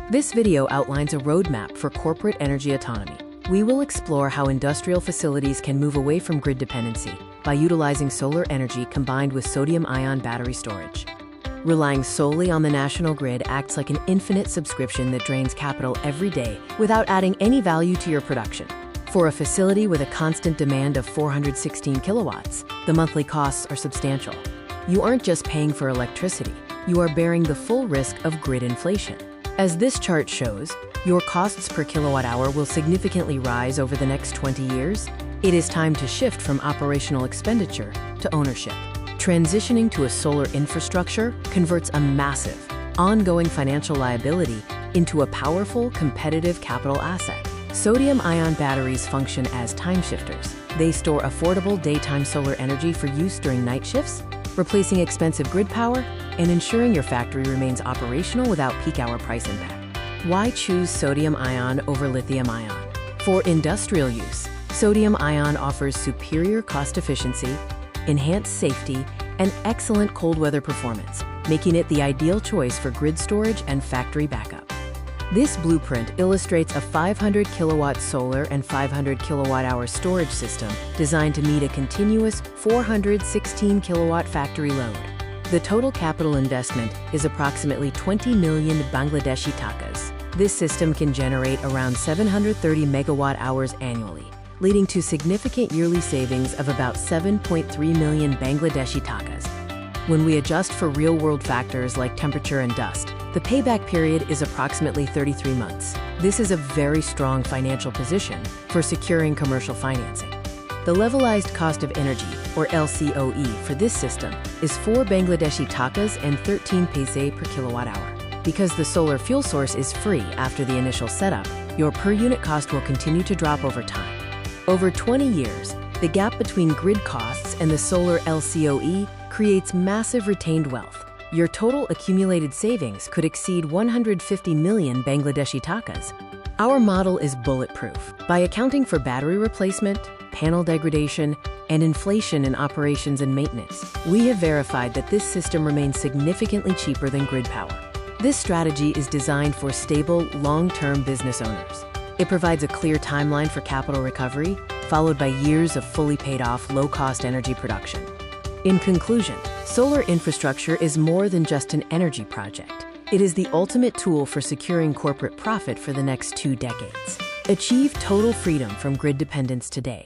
This video outlines a roadmap for corporate energy autonomy. We will explore how industrial facilities can move away from grid dependency by utilizing solar energy combined with sodium-ion battery storage. Relying solely on the national grid acts like an infinite subscription that drains capital every day without adding any value to your production. For a facility with a constant demand of 416 kilowatts, the monthly costs are substantial. You aren't just paying for electricity, you are bearing the full risk of grid inflation. As this chart shows, your costs per kilowatt hour will significantly rise over the next 20 years. It is time to shift from operational expenditure to ownership. Transitioning to a solar infrastructure converts a massive, ongoing financial liability into a powerful, competitive capital asset. Sodium-ion batteries function as time shifters. They store affordable daytime solar energy for use during night shifts, replacing expensive grid power and ensuring your factory remains operational without peak hour price impact. Why choose sodium-ion over lithium-ion? For industrial use, sodium-ion offers superior cost efficiency, enhanced safety, and excellent cold weather performance, making it the ideal choice for grid storage and factory backup. This blueprint illustrates a 500 kilowatt solar and 500 kilowatt hour storage system designed to meet a continuous 416 kilowatt factory load. The total capital investment is approximately 20 million Bangladeshi takas. This system can generate around 730 megawatt hours annually, leading to significant yearly savings of about 7.3 million Bangladeshi takas. When we adjust for real-world factors like temperature and dust, the payback period is approximately 33 months. This is a very strong financial position for securing commercial financing. The levelized cost of energy, or LCOE, for this system is 4 Bangladeshi takas and 13 paise per kilowatt hour. Because the solar fuel source is free after the initial setup, your per-unit cost will continue to drop over time. Over 20 years, the gap between grid costs and the solar LCOE creates massive retained wealth. Your total accumulated savings could exceed 150 million Bangladeshi takas. Our model is bulletproof. By accounting for battery replacement, panel degradation, and inflation in operations and maintenance, we have verified that this system remains significantly cheaper than grid power. This strategy is designed for stable, long-term business owners. It provides a clear timeline for capital recovery, followed by years of fully paid-off, low-cost energy production. In conclusion, solar infrastructure is more than just an energy project. It is the ultimate tool for securing corporate profit for the next 2 decades. Achieve total freedom from grid dependence today.